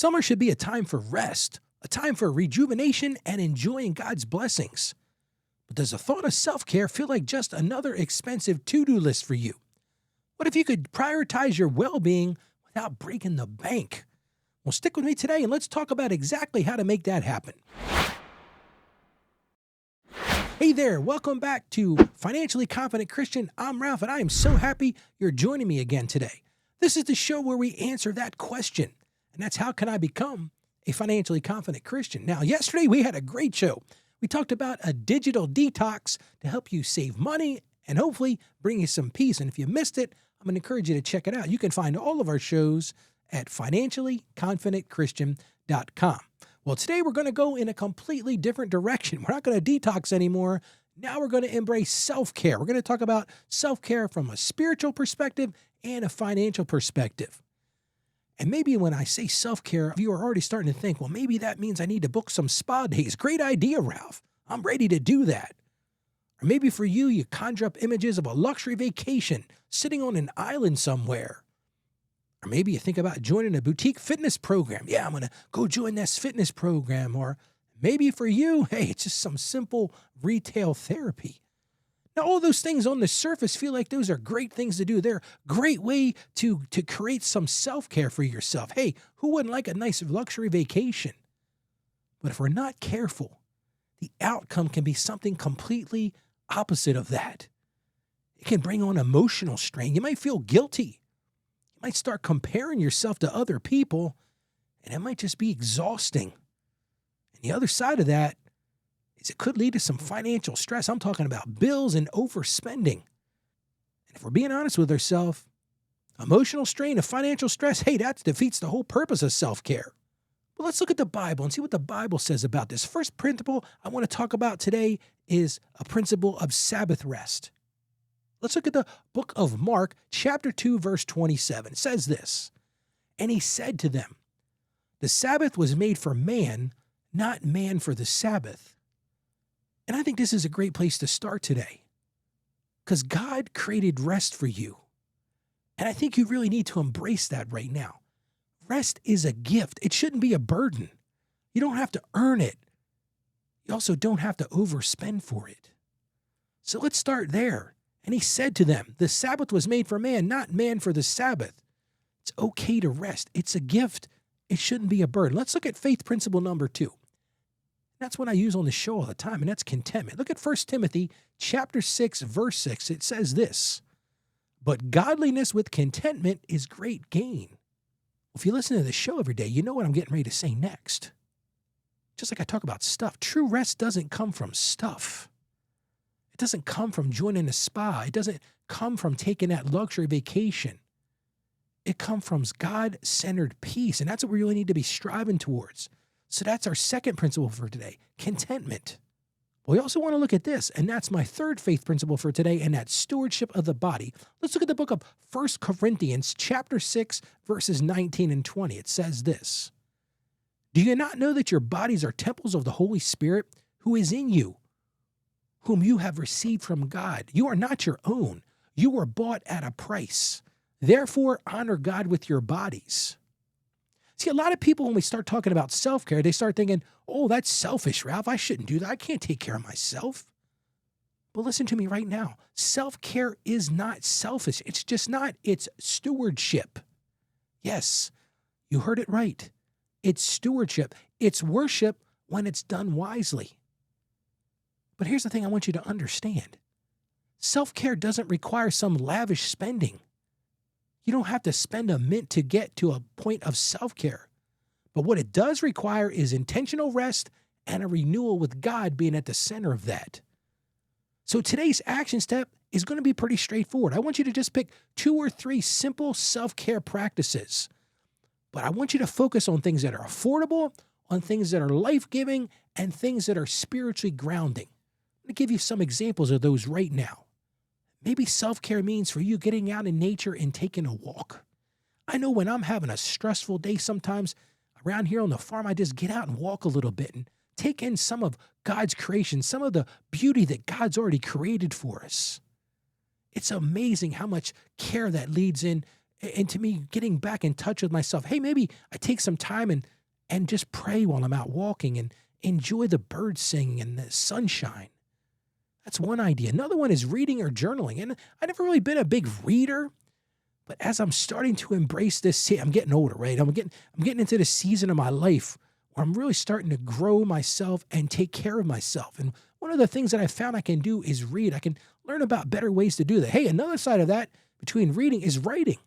Summer should be a time for rest, a time for rejuvenation and enjoying God's blessings. But does the thought of self-care feel like just another expensive to-do list for you? What if you could prioritize your well-being without breaking the bank? Well, stick with me today and let's talk about exactly how to make that happen. Hey there, welcome back to Financially Confident Christian. I'm Ralph and I am so happy you're joining me again today. This is the show where we answer that question, and that's how can I become a financially confident Christian? Now, yesterday we had a great show. We talked about a digital detox to help you save money and hopefully bring you some peace. And if you missed it, I'm going to encourage you to check it out. You can find all of our shows at financiallyconfidentchristian.com. Well, today we're going to go in a completely different direction. We're not going to detox anymore. Now we're going to embrace self-care. We're going to talk about self-care from a spiritual perspective and a financial perspective. And maybe when I say self-care, you are already starting to think, well, maybe that means I need to book some spa days. Great idea, Ralph. I'm ready to do that. Or maybe for you, you conjure up images of a luxury vacation sitting on an island somewhere. Or maybe you think about joining a boutique fitness program. Yeah, I'm going to go join this fitness program. Or maybe for you, hey, it's just some simple retail therapy. Now, all those things on the surface feel like those are great things to do. They're a great way to create some self-care for yourself. Hey, who wouldn't like a nice luxury vacation? But if we're not careful, the outcome can be something completely opposite of that. It can bring on emotional strain. You might feel guilty. You might start comparing yourself to other people, and it might just be exhausting. And the other side of that is it could lead to some financial stress. I'm talking about bills and overspending. And if we're being honest with ourselves, emotional strain and financial stress, hey, that defeats the whole purpose of self-care. Well, let's look at the Bible and see what the Bible says about this. First principle I want to talk about today is a principle of Sabbath rest. Let's look at the book of Mark, chapter 2, verse 27. It says this, "And he said to them, the Sabbath was made for man, not man for the Sabbath." And I think this is a great place to start today because God created rest for you. And I think you really need to embrace that right now. Rest is a gift. It shouldn't be a burden. You don't have to earn it. You also don't have to overspend for it. So let's start there. And he said to them, the Sabbath was made for man, not man for the Sabbath. It's okay to rest. It's a gift. It shouldn't be a burden. Let's look at faith principle number 2. That's what I use on the show all the time, and that's contentment. Look at 1 Timothy chapter 6, verse 6. It says this, "But godliness with contentment is great gain." If you listen to the show every day, you know what I'm getting ready to say next. Just like I talk about stuff, true rest doesn't come from stuff. It doesn't come from joining a spa. It doesn't come from taking that luxury vacation. It comes from God-centered peace, and that's what we really need to be striving towards. So that's our second principle for today, contentment. We also want to look at this, and that's my third faith principle for today, and that's stewardship of the body. Let's look at the book of 1 Corinthians chapter 6, verses 19 and 20. It says this, "Do you not know that your bodies are temples of the Holy Spirit who is in you, whom you have received from God? You are not your own. You were bought at a price. Therefore, honor God with your bodies." See, a lot of people, when we start talking about self-care, they start thinking, oh, that's selfish, Ralph. I shouldn't do that. I can't take care of myself. But listen to me right now. Self-care is not selfish. It's just not. It's stewardship. Yes, you heard it right. It's stewardship. It's worship when it's done wisely. But here's the thing I want you to understand. Self-care doesn't require some lavish spending. You don't have to spend a mint to get to a point of self-care. But what it does require is intentional rest and a renewal with God being at the center of that. So today's action step is going to be pretty straightforward. I want you to just pick 2 or 3 simple self-care practices. But I want you to focus on things that are affordable, on things that are life-giving, and things that are spiritually grounding. I'm going to give you some examples of those right now. Maybe self-care means for you getting out in nature and taking a walk. I know when I'm having a stressful day sometimes around here on the farm, I just get out and walk a little bit and take in some of God's creation, some of the beauty that God's already created for us. It's amazing how much care that leads in And to me, getting back in touch with myself. Hey, maybe I take some time and just pray while I'm out walking and enjoy the birds singing and the sunshine. That's one idea. Another one is reading or journaling. And I've never really been a big reader, but as I'm starting to embrace this, see, I'm getting older, right? I'm getting into the season of my life where I'm really starting to grow myself and take care of myself. And one of the things that I found I can do is read. I can learn about better ways to do that. Hey, another side of that between reading is writing.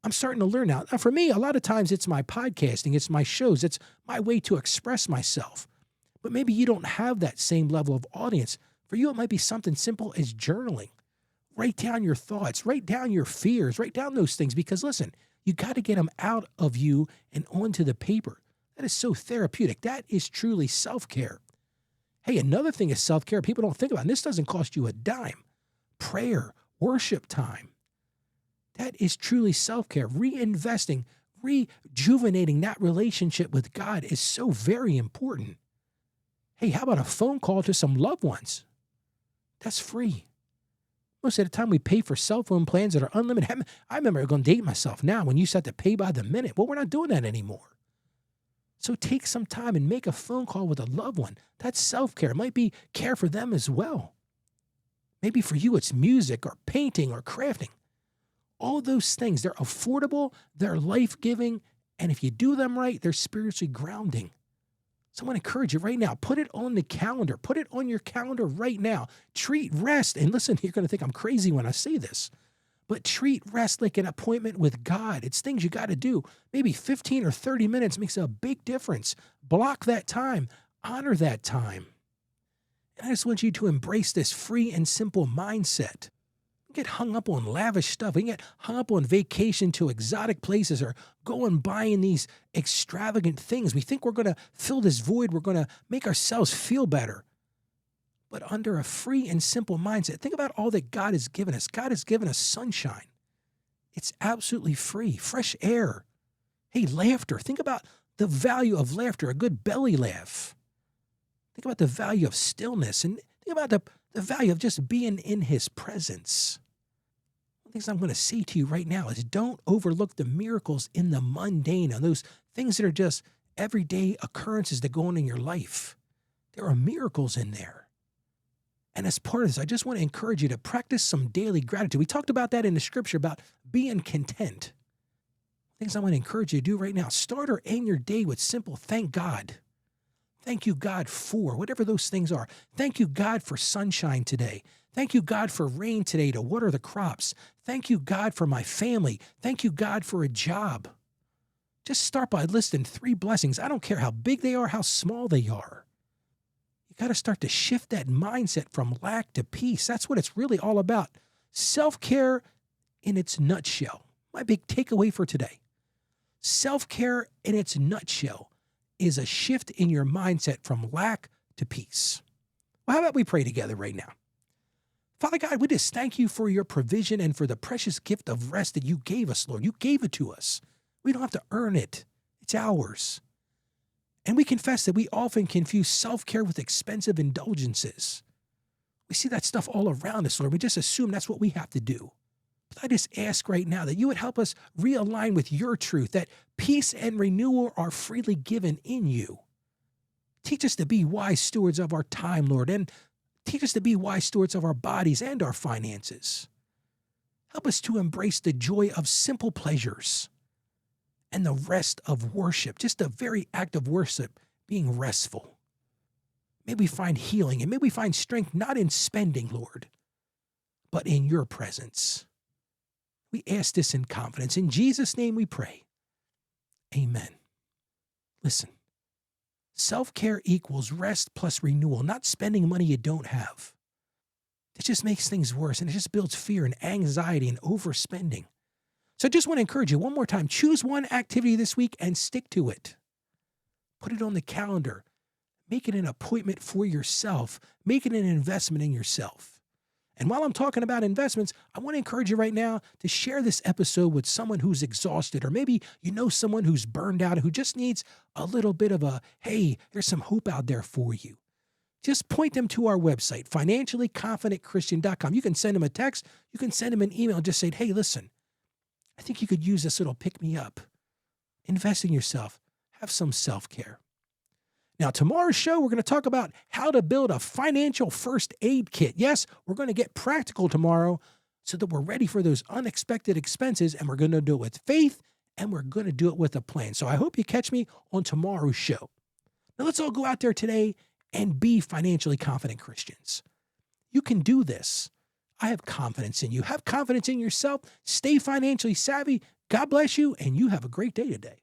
I'm starting to learn now. Now, for me, a lot of times it's my podcasting, it's my shows, it's my way to express myself. But maybe you don't have that same level of audience. For you, it might be something simple as journaling. Write down your thoughts, write down your fears, write down those things because listen, you got to get them out of you and onto the paper. That is so therapeutic. That is truly self-care. Hey, another thing is self-care people don't think about, and this doesn't cost you a dime. Prayer, worship time. That is truly self-care. Reinvesting, rejuvenating that relationship with God is so very important. Hey, how about a phone call to some loved ones? That's free. Most of the time we pay for cell phone plans that are unlimited. I remember going to date myself now when you used to have to pay by the minute. Well, we're not doing that anymore. So take some time and make a phone call with a loved one. That's self-care. It might be care for them as well. Maybe for you it's music or painting or crafting. All those things, they're affordable, they're life-giving, and if you do them right, they're spiritually grounding. So I want to encourage you right now, put it on the calendar. Put it on your calendar right now. Treat rest, and listen, you're going to think I'm crazy when I say this, but treat rest like an appointment with God. It's things you got to do. Maybe 15 or 30 minutes makes a big difference. Block that time. Honor that time. And I just want you to embrace this free and simple mindset. Get hung up on lavish stuff. We can get hung up on vacation to exotic places or go and buying these extravagant things. We think we're going to fill this void. We're going to make ourselves feel better. But under a free and simple mindset, think about all that God has given us. God has given us sunshine. It's absolutely free. Fresh air. Hey, laughter. Think about the value of laughter, a good belly laugh. Think about the value of stillness and think about the value of just being in his presence. One of the things I'm going to say to you right now is don't overlook the miracles in the mundane and those things that are just everyday occurrences that go on in your life. There are miracles in there. And as part of this, I just want to encourage you to practice some daily gratitude. We talked about that in the scripture about being content. Things I want to encourage you to do right now. Start or end your day with simple thank God. Thank you, God, for whatever those things are. Thank you, God, for sunshine today. Thank you, God, for rain today to water the crops. Thank you, God, for my family. Thank you, God, for a job. Just start by listing 3 blessings. I don't care how big they are, how small they are. You got to start to shift that mindset from lack to peace. That's what it's really all about. Self-care in its nutshell. My big takeaway for today. Self-care in its nutshell is a shift in your mindset from lack to peace. Well, how about we pray together right now? Father God, we just thank you for your provision and for the precious gift of rest that you gave us, Lord. You gave it to us. We don't have to earn it. It's ours. And we confess that we often confuse self-care with expensive indulgences. We see that stuff all around us, Lord. We just assume that's what we have to do. But I just ask right now that you would help us realign with your truth, that peace and renewal are freely given in you. Teach us to be wise stewards of our time, Lord, and teach us to be wise stewards of our bodies and our finances. Help us to embrace the joy of simple pleasures and the rest of worship, just the very act of worship being restful. May we find healing and may we find strength not in spending, Lord, but in your presence. We ask this in confidence. In Jesus' name we pray. Amen. Listen, self-care equals rest plus renewal, not spending money you don't have. It just makes things worse, and it just builds fear and anxiety and overspending. So I just want to encourage you one more time. Choose one activity this week and stick to it. Put it on the calendar. Make it an appointment for yourself. Make it an investment in yourself. And while I'm talking about investments, I want to encourage you right now to share this episode with someone who's exhausted, or maybe you know someone who's burned out, who just needs a little bit of a, hey, there's some hope out there for you. Just point them to our website, financiallyconfidentchristian.com. You can send them a text. You can send them an email and just say, hey, listen, I think you could use this little pick me up. Invest in yourself. Have some self-care. Now, tomorrow's show, we're going to talk about how to build a financial first aid kit. Yes, we're going to get practical tomorrow so that we're ready for those unexpected expenses, and we're going to do it with faith, and we're going to do it with a plan. So I hope you catch me on tomorrow's show. Now, let's all go out there today and be financially confident Christians. You can do this. I have confidence in you. Have confidence in yourself. Stay financially savvy. God bless you, and you have a great day today.